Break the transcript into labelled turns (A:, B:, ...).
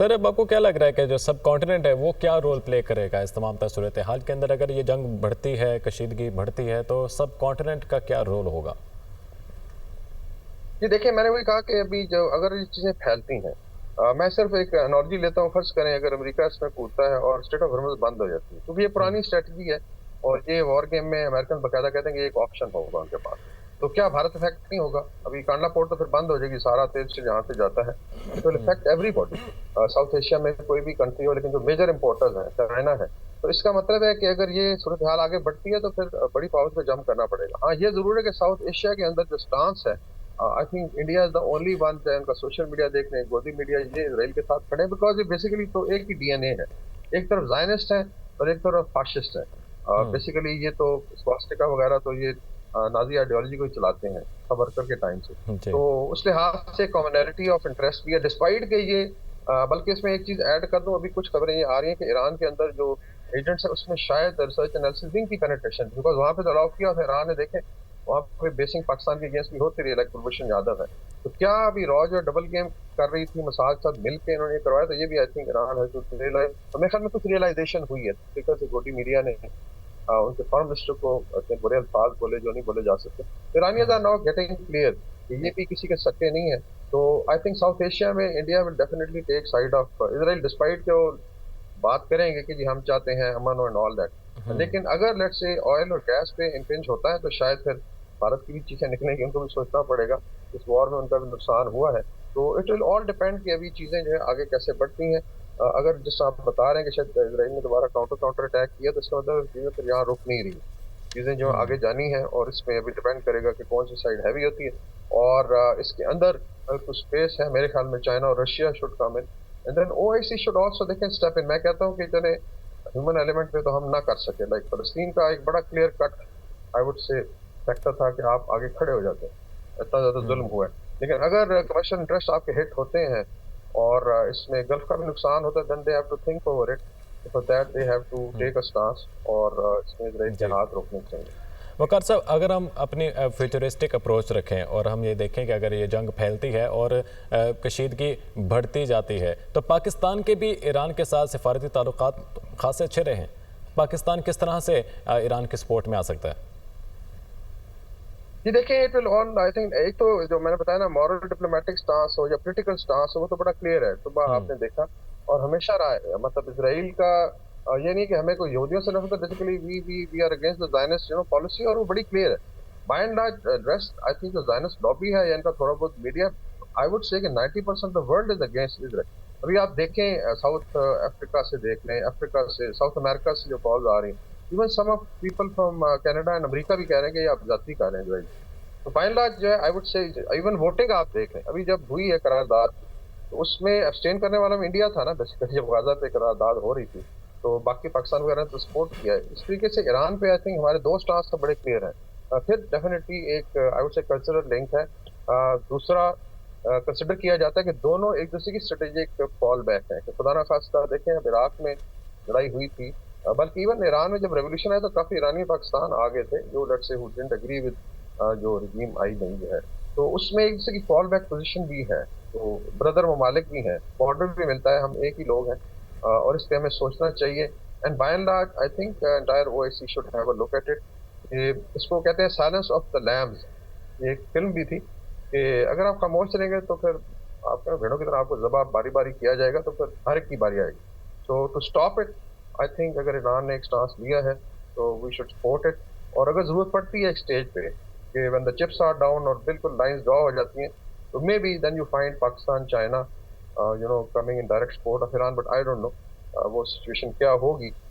A: Sir, अब आपको क्या लग रहा है कि जो सब कॉन्टिनेंट है वो क्या रोल प्ले करेगा इस तमाम सूरत हाल के अंदर? अगर ये जंग बढ़ती है, कशीदगी बढ़ती है, तो सब कॉन्टिनेंट का क्या रोल होगा?
B: जी देखिए, मैंने वही कहा कि अभी जो अगर ये चीजें फैलती हैं, मैं सिर्फ एक एनर्जी लेता हूँ। फर्ज करें अगर अमेरिका इसमें कूदता है और स्टेट ऑफ हॉर्मुज बंद हो जाती है, क्योंकि ये
A: हम्म।
B: पुरानी स्ट्रेटजी है और ये वॉर गेम में अमेरिकन बकायदा कहते हैं कि ये एक ऑप्शन होगा उनके पास। तो क्या भारत इफेक्ट नहीं होगा? अभी कांडला पोर्ट तो फिर बंद हो जाएगी, सारा तेल से जहाँ से जाता है। It will effect everybody. South Asia में कोई भी कंट्री हो, लेकिन जो मेजर इंपोर्टर्स है चाइना है। तो इसका मतलब है कि अगर ये सूरत हाल आगे बढ़ती है तो फिर बड़ी पावर को जंप करना पड़ेगा। हाँ, ये जरूर है कि साउथ एशिया के अंदर जो स्टांस है, I think India is the only one, चाहे उनका सोशल मीडिया देख लें, गोदी मीडिया, ये इसराइल के साथ खड़े हैं, बिकॉज ये बेसिकली तो एक ही डीएनए है। एक तरफ जायनिस्ट है और एक तरफ फाशिस्ट है।
A: हम्म।
B: बेसिकली ये तो स्वास्तिका वगैरह तो ये नाजी आइडियोलॉजी को ही चलाते हैं सावरकर के टाइम से।
A: जी।
B: तो उस लिहाज से कॉमनैलिटी ऑफ इंटरेस्ट भी है, डिस्पाइट के ये बल्कि इसमें एक चीज ऐड कर दूं, अभी कुछ खबरें ये आ रही हैं कि ईरान के अंदर जो एजेंट्स है उसमें शायद रिसर्च एनालिसिस विंग की पेनिट्रेशन, बिकॉज वहां पे तो अलाउ किया था ईरान ने, देखें वहां पे बेसिंग पाकिस्तान के अगेंस्ट भी होती रही, लाइक कुलभूषण यादव है। तो क्या अभी रॉ जो डबल गेम कर रही थी मसाज के साथ मिलकर इन्होंने ये करवाया? तो ये भी आई थिंक ईरान है जो रियलाइज, तो मेरे ख्याल में कुछ रियलाइजेशन हुई है तरीके से गोदी मीडिया ने उनके फॉरेन मिनिस्टर को इतने बुरे अल्फाज बोले जो नहीं बोले जा सकते। Iranians are now getting clear कि ये भी किसी के सके नहीं है। तो आई थिंक साउथ एशिया में India will definitely take side of Israel, despite जो बात करेंगे कि जी हम चाहते हैं अमन एंड ऑल दैट,
A: हम्म।
B: लेकिन अगर लेट्स से ऑयल और गैस पे इम्पिंज होता है तो शायद फिर भारत की भी चीजें निकलेंगी, उनको भी सोचना पड़ेगा। इस वॉर में उनका भी नुकसान हुआ है। तो इट विल ऑल डिपेंड कि अभी चीजें जो है आगे कैसे बढ़ती हैं। अगर जिस आप बता रहे हैं कि शायद इसराइल ने दोबारा काउंटर काउंटर अटैक किया, तो इसका मतलब चीजें फिर यहाँ रुक नहीं रही, चीजें जो आगे
A: हम्म।
B: जानी है, और इसमें अभी डिपेंड करेगा कि कौन सी साइड हैवी होती है। और इसके अंदर कुछ स्पेस है मेरे ख्याल में, चाइना और Russia should come in, and then OIC should also they can step in. मैं कहता हूँ कि चले ह्यूमन एलिमेंट पे तो हम ना कर सके, लाइक फलस्तीन का एक बड़ा clear cut I would say factor था कि आप आगे खड़े हो जाते हैं, इतना ज्यादा जुल्म
A: हम्म।
B: हुआ है। लेकिन अगर कमर्शियल इंटरेस्ट आपके हिट होते हैं और इसमें गल्फ का भी नुकसान होता है, then they have to think over it, for that they have to take a stance, और इसमें इजराइल के
A: जी।
B: हाथ रोकने चाहिए।
A: वकार साहब, अगर हम अपनी फ्यूचरिस्टिक अप्रोच रखें और हम ये देखें कि अगर ये जंग फैलती है और कशीदगी बढ़ती जाती है, तो पाकिस्तान के भी ईरान के साथ सिफारती ताल्लुकात खासे अच्छे रहे हैं। पाकिस्तान किस तरह से ईरान के सपोर्ट में आ सकता है?
B: जी देखिए, it will on I think, एक तो जो मैंने बताया ना, मॉरल डिप्लोमेटिक स्टांस हो या पॉलिटिकल स्टांस हो, वो तो बड़ा क्लियर है, सुबह
A: हम्म।
B: आपने देखा और हमेशा रहा है। मतलब इसराइल का ये नहीं कि हमें कोई यहूदियों से नफरत है, basically we are against the Zionist policy, और वो बड़ी क्लियर है। By and large rest I think जो ज़ायनिस्ट लॉबी है या इनका थोड़ा बहुत मीडिया, आई वुड से कि 90% the world is against Israel. अभी आप देखें साउथ अफ्रीका से देख लें, अफ्रीका से, साउथ अमेरिका से जो कॉल्स आ रही हैं, even some of people from Canada and America भी कह रहे हैं कि ये आप जाती कर रहे हैं। तो बाय एंड लार्ज जो है I would say, even voting आप देख लें, अभी जब हुई है करारदाद, तो उसमें अब्सटेन करने वाला में इंडिया था ना बेसिकली, जब गाजा पे करारदाद हो रही थी। तो बाकी पाकिस्तान वगैरह ने तो सपोर्ट किया है। इस तरीके से ईरान पे आई थिंक हमारे दो स्टांस तो बड़े क्लियर हैं। फिर डेफिनेटली एक I would say cultural link है। दूसरा कंसिडर किया जाता है कि दोनों एक दूसरे की स्ट्रेटेजिक फॉल बैक है, कि खुदा ना खास्ता देखें अब इराक में लड़ाई हुई थी, बल्कि इवन ईरान में जब रेवोल्यूशन आया तो काफी ईरानी पाकिस्तान आ गए थे जो let's say who didn't agree with जो रिजीम आई नहीं है। तो उसमें एक दूसरे की फॉल बैक पोजीशन भी है। तो ब्रदर ममालिक भी हैं, बॉर्डर भी मिलता है, हम एक ही लोग हैं, और इस पे हमें सोचना चाहिए। And by and large I think entire OIC should have a look at it. ये इसको कहते हैं साइलेंस ऑफ द लैम्स। ये एक फिल्म भी थी कि अगर आप खामोश रहेंगे तो फिर आपका भेड़ों की तरह आपको जवाब बारी बारी किया जाएगा, तो फिर हर एक की बारी आएगी। So to stop it, I think अगर ईरान ने एक स्टांस लिया है तो वी शुड सपोर्ट इट। और अगर जरूरत पड़ती है एक स्टेज पे कि when the chips are down और बिल्कुल लाइंस ड्रॉ हो जाती हैं, तो maybe then you find Pakistan China coming in direct support of Iran, but I don't know वो सिचुएशन क्या होगी।